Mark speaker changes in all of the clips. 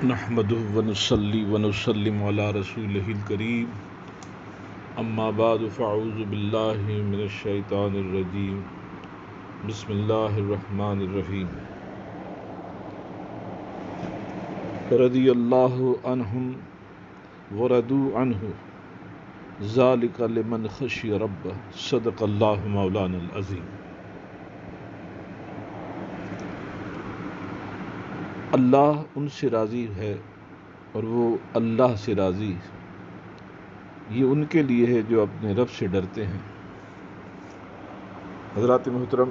Speaker 1: نحمده ونصلي ونسلم على رسوله الكريم اما بعد فاعوذ بالله من الشیطان الرجیم بسم اللہ الرحمن الرحیم رضی اللہ عنہم ورضوا عنہ ذالک لمن خشی ربہ صدق اللہ مولانا العظیم۔ اللہ ان سے راضی ہے اور وہ اللہ سے راضی، یہ ان کے لیے ہے جو اپنے رب سے ڈرتے ہیں۔ حضرات محترم،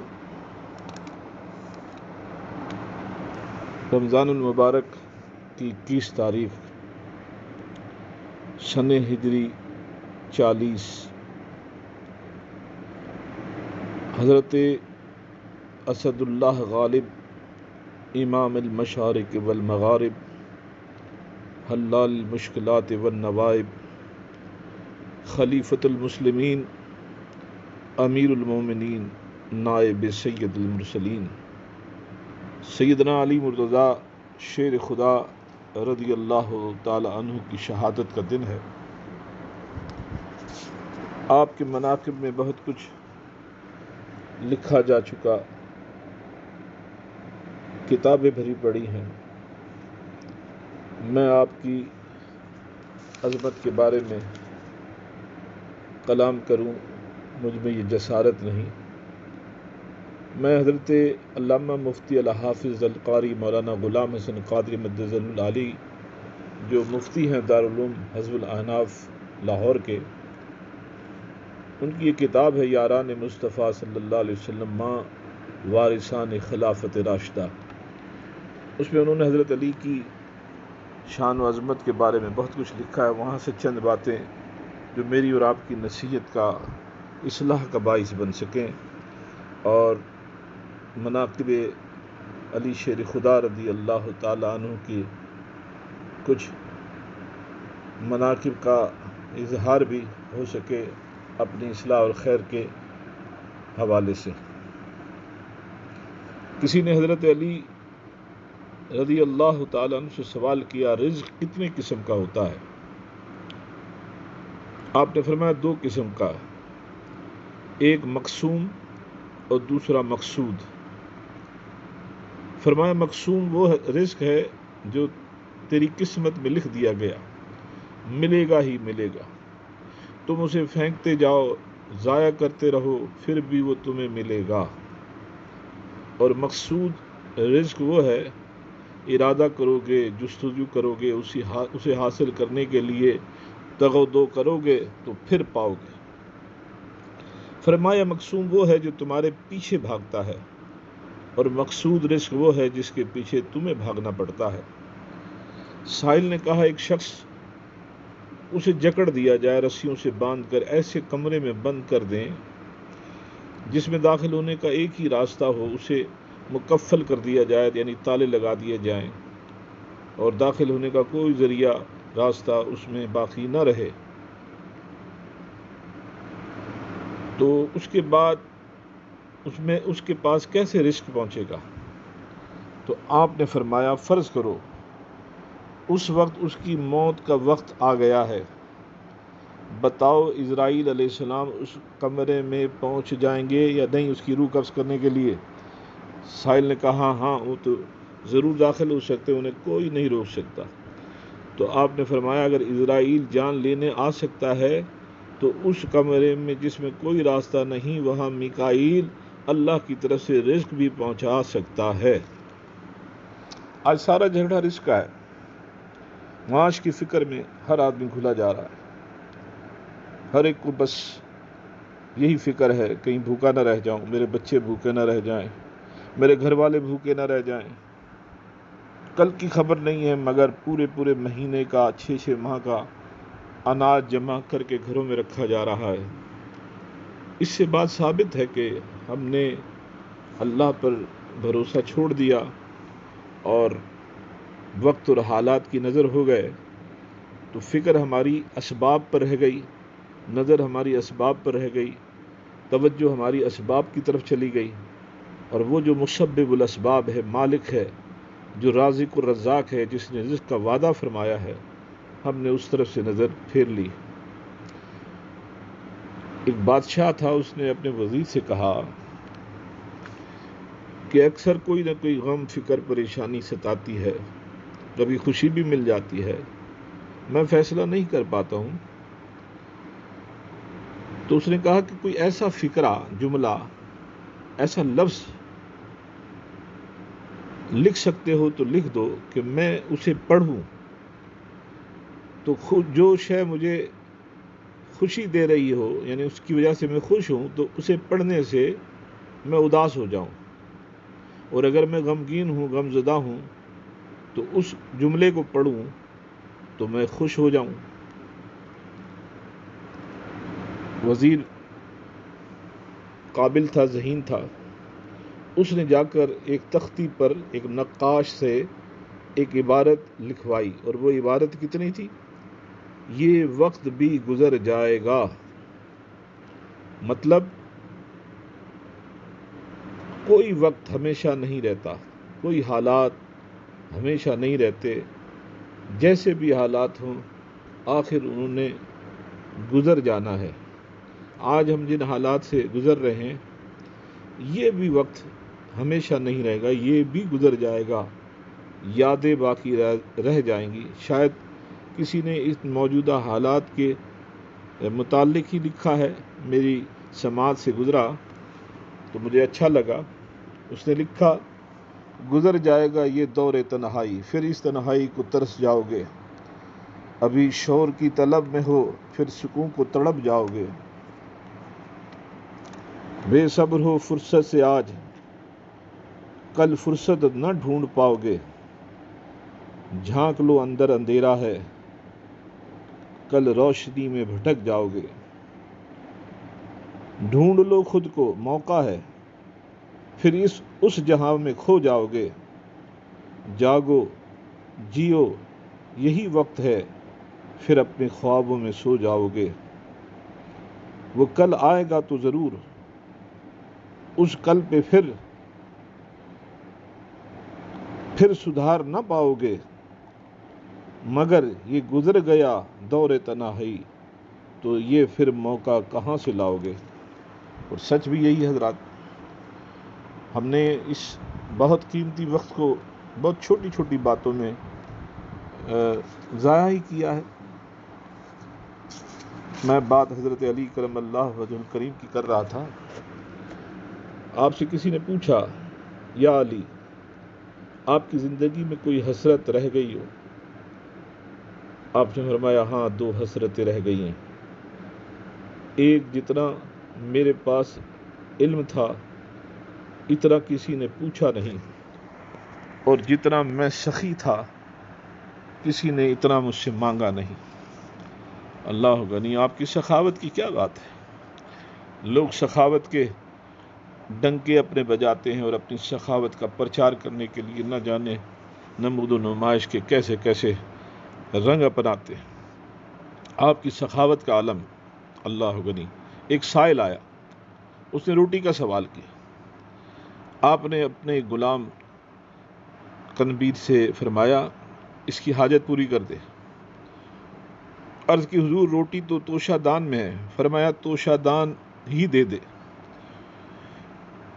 Speaker 1: رمضان المبارک کی 21 تاریخ سن ہجری 40 حضرت اسد اللہ غالب امام المشارق والمغارب حلال المشکلات والنوائب خلیفۃ المسلمین امیر المومنین نائب سید المرسلین سیدنا علی مرتضیٰ شیر خدا رضی اللہ تعالی عنہ کی شہادت کا دن ہے۔ آپ کے مناقب میں بہت کچھ لکھا جا چکا، کتابیں بھری پڑی ہیں، میں آپ کی عظمت کے بارے میں کلام کروں، مجھ میں یہ جسارت نہیں۔ میں حضرت علامہ مفتی الحافظ القاری مولانا غلام حسن قادری مدظ العالی جو مفتی ہیں دارالعلوم حزب الاحناف لاہور کے، ان کی یہ کتاب ہے یاران مصطفیٰ صلی اللہ علیہ وسلم ماں وارثان خلافت راشدہ۔ اس میں انہوں نے حضرت علی کی شان و عظمت کے بارے میں بہت کچھ لکھا ہے۔ وہاں سے چند باتیں جو میری اور آپ کی نصیحت کا، اصلاح کا باعث بن سکیں، اور مناقب علی شیر خدا رضی اللہ تعالی عنہ کی کچھ مناقب کا اظہار بھی ہو سکے اپنی اصلاح اور خیر کے حوالے سے۔ کسی نے حضرت علی رضی اللہ تعالیٰ عنہ سے سوال کیا، رزق کتنے قسم کا ہوتا ہے؟ آپ نے فرمایا 2 قسم کا ہے، ایک مقسوم اور دوسرا مقصود۔ فرمایا مقسوم وہ رزق ہے جو تیری قسمت میں لکھ دیا گیا، ملے گا ہی ملے گا، تم اسے پھینکتے جاؤ، ضائع کرتے رہو، پھر بھی وہ تمہیں ملے گا۔ اور مقصود رزق وہ ہے، ارادہ کرو گے، جستجو کرو گے، اسے حاصل کرنے کے لیے تگ و دو کرو گے تو پھر پاؤ گے۔ فرمایا مقسوم وہ ہے جو تمہارے پیچھے بھاگتا ہے، اور مقصود رزق وہ ہے جس کے پیچھے تمہیں بھاگنا پڑتا ہے۔ سائل نے کہا، ایک شخص اسے جکڑ دیا جائے، رسیوں سے باندھ کر ایسے کمرے میں بند کر دیں جس میں داخل ہونے کا ایک ہی راستہ ہو، اسے مکفل کر دیا جائے، یعنی تالے لگا دیے جائیں، اور داخل ہونے کا کوئی ذریعہ راستہ اس میں باقی نہ رہے، تو اس کے بعد اس کے پاس کیسے رزق پہنچے گا؟ تو آپ نے فرمایا فرض کرو اس وقت اس کی موت کا وقت آ گیا ہے، بتاؤ اسرائیل علیہ السلام اس کمرے میں پہنچ جائیں گے یا نہیں اس کی روح قبض کرنے کے لیے؟ سائل نے کہا ہاں وہ تو ضرور داخل ہو سکتے، انہیں کوئی نہیں روک سکتا۔ تو آپ نے فرمایا اگر اسرائیل جان لینے آ سکتا ہے تو اس کمرے میں جس میں کوئی راستہ نہیں، وہاں میکائیل اللہ کی طرف سے رزق بھی پہنچا سکتا ہے۔ آج سارا جھگڑا رزق کا ہے، معاش کی فکر میں ہر آدمی کھلا جا رہا ہے، ہر ایک کو بس یہی فکر ہے کہیں بھوکا نہ رہ جاؤں، میرے بچے بھوکے نہ رہ جائیں، میرے گھر والے بھوکے نہ رہ جائیں۔ کل کی خبر نہیں ہے مگر پورے مہینے کا 6 ماہ کا اناج جمع کر کے گھروں میں رکھا جا رہا ہے۔ اس سے بات ثابت ہے کہ ہم نے اللہ پر بھروسہ چھوڑ دیا اور وقت اور حالات کی نظر ہو گئے، تو فکر ہماری اسباب پر رہ گئی، نظر ہماری اسباب پر رہ گئی، توجہ ہماری اسباب کی طرف چلی گئی، اور وہ جو مسبب الاسباب ہے، مالک ہے، جو رازق الرزاق ہے، جس نے رزق کا وعدہ فرمایا ہے، ہم نے اس طرف سے نظر پھیر لی۔ ایک بادشاہ تھا، اس نے اپنے وزیر سے کہا کہ اکثر کوئی نہ کوئی غم، فکر، پریشانی ستاتی ہے، کبھی خوشی بھی مل جاتی ہے، میں فیصلہ نہیں کر پاتا ہوں۔ تو اس نے کہا کہ کوئی ایسا فکرہ، جملہ، ایسا لفظ لکھ سکتے ہو تو لکھ دو کہ میں اسے پڑھوں تو جو شے مجھے خوشی دے رہی ہو، یعنی اس کی وجہ سے میں خوش ہوں، تو اسے پڑھنے سے میں اداس ہو جاؤں، اور اگر میں غمگین ہوں، غم زدہ ہوں، تو اس جملے کو پڑھوں تو میں خوش ہو جاؤں۔ وزیر قابل تھا، ذہین تھا، اس نے جا کر ایک تختی پر ایک نقاش سے ایک عبارت لکھوائی، اور وہ عبارت کتنی تھی؟ یہ وقت بھی گزر جائے گا۔ مطلب کوئی وقت ہمیشہ نہیں رہتا، کوئی حالات ہمیشہ نہیں رہتے، جیسے بھی حالات ہوں آخر انہوں نے گزر جانا ہے۔ آج ہم جن حالات سے گزر رہے ہیں، یہ بھی وقت ہمیشہ نہیں رہے گا، یہ بھی گزر جائے گا، یادیں باقی رہ جائیں گی۔ شاید کسی نے اس موجودہ حالات کے متعلق ہی لکھا ہے، میری سماعت سے گزرا تو مجھے اچھا لگا۔ اس نے لکھا، گزر جائے گا یہ دور تنہائی، پھر اس تنہائی کو ترس جاؤ گے، ابھی شور کی طلب میں ہو، پھر سکون کو تڑپ جاؤ گے، بے صبر ہو فرصت سے آج، کل فرصت نہ ڈھونڈ پاؤ گے، جھانک لو اندر اندھیرا ہے، کل روشنی میں بھٹک جاؤ گے، ڈھونڈ لو خود کو، موقع ہے، پھر اس جہاں میں کھو جاؤ گے، جاگو، جیو، یہی وقت ہے، پھر اپنے خوابوں میں سو جاؤ گے، وہ کل آئے گا تو ضرور، اس کل پہ پھر سدھار نہ پاؤ گے، مگر یہ گزر گیا دور تنہائی، تو یہ پھر موقع کہاں سے لاؤ گے۔ اور سچ بھی یہی حضرات، ہم نے اس بہت قیمتی وقت کو بہت چھوٹی چھوٹی باتوں میں ضائع ہی کیا ہے۔ میں بات حضرت علی کرم اللہ وجہ الکریم کی کر رہا تھا۔ آپ سے کسی نے پوچھا، یا علی، آپ کی زندگی میں کوئی حسرت رہ گئی ہو؟ آپ نے فرمایا، ہاں، 2 حسرتیں رہ گئی ہیں۔ ایک، جتنا میرے پاس علم تھا اتنا کسی نے پوچھا نہیں، اور جتنا میں سخی تھا کسی نے اتنا مجھ سے مانگا نہیں۔ اللہ غنی، آپ کی سخاوت کی کیا بات ہے۔ لوگ سخاوت کے ڈنکے اپنے بجاتے ہیں اور اپنی سخاوت کا پرچار کرنے کے لیے نہ جانے نمود و نمائش کے کیسے کیسے رنگ اپناتے ہیں۔ آپ کی سخاوت کا عالم، اللہ غنی۔ ایک سائل آیا، اس نے روٹی کا سوال کیا، آپ نے اپنے غلام قنبیر سے فرمایا اس کی حاجت پوری کر دے۔ عرض کی، حضور روٹی تو توشہ دان میں ہے۔ فرمایا توشہ دان ہی دے دے۔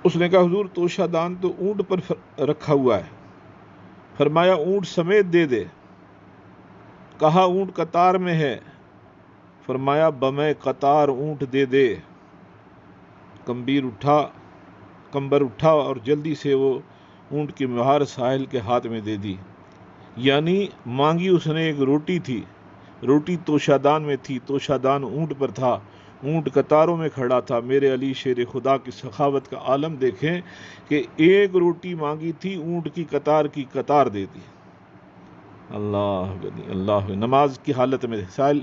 Speaker 1: اس نے کہا حضور توشہ دان تو اونٹ پر رکھا ہوا ہے۔ فرمایا اونٹ سمیت دے دے۔ کہا اونٹ قطار میں ہے۔ فرمایا بمے قطار اونٹ دے دے۔ کمبر اٹھا اور جلدی سے وہ اونٹ کی مہار ساحل کے ہاتھ میں دے دی۔ یعنی مانگی اس نے ایک روٹی تھی، روٹی توشہ دان میں تھی، توشہ دان اونٹ پر تھا، اونٹ قطاروں میں کھڑا تھا۔ میرے علی شیر خدا کی سخاوت کا عالم دیکھیں کہ ایک روٹی مانگی تھی، اونٹ کی قطار دے دی۔ اللہ غنی، اللہ غنی۔ نماز کی حالت میں سائل،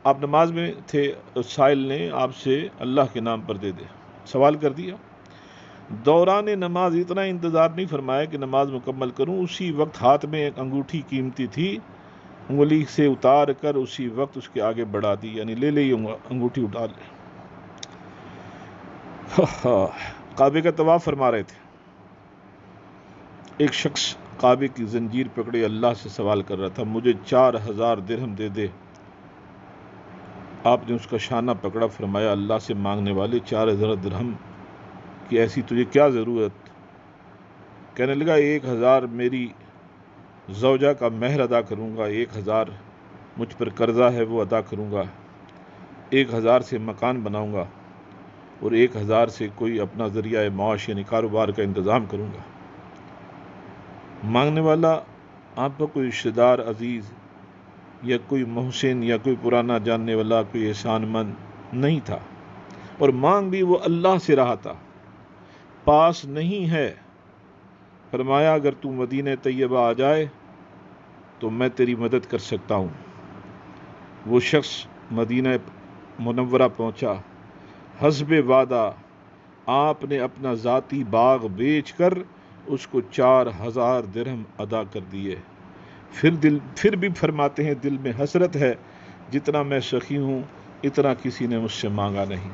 Speaker 1: آپ نماز میں تھے، سائل نے آپ سے اللہ کے نام پر دے دے سوال کر دیا۔ دوران نماز اتنا انتظار نہیں فرمایا کہ نماز مکمل کروں، اسی وقت ہاتھ میں ایک انگوٹھی قیمتی تھی، انگلی سے اتار کر اسی وقت اس کے آگے بڑھا دی، یعنی لے لے انگوٹھی اٹھا لے۔ کعبے کا طواف فرما رہے تھے، ایک شخص کعبے کی زنجیر پکڑے اللہ سے سوال کر رہا تھا، مجھے 4000 درہم دے دے۔ آپ نے اس کا شانہ پکڑا، فرمایا اللہ سے مانگنے والے 4000 درہم کی ایسی تجھے کیا ضرورت؟ کہنے لگا 1000 میری زوجہ کا مہر ادا کروں گا، 1000 مجھ پر قرضہ ہے وہ ادا کروں گا، 1000 سے مکان بناؤں گا، اور 1000 سے کوئی اپنا ذریعہ معاش یعنی کاروبار کا انتظام کروں گا۔ مانگنے والا آپ کا کوئی رشتہ دار عزیز یا کوئی محسن یا کوئی پرانا جاننے والا، کوئی احسان مند نہیں تھا، اور مانگ بھی وہ اللہ سے رہا تھا، پاس نہیں ہے۔ فرمایا اگر تو مدینہ طیبہ آ جائے تو میں تیری مدد کر سکتا ہوں۔ وہ شخص مدینہ منورہ پہنچا، حسب وعدہ آپ نے اپنا ذاتی باغ بیچ کر اس کو 4000 درہم ادا کر دیے۔ پھر بھی فرماتے ہیں دل میں حسرت ہے، جتنا میں سخی ہوں اتنا کسی نے مجھ سے مانگا نہیں۔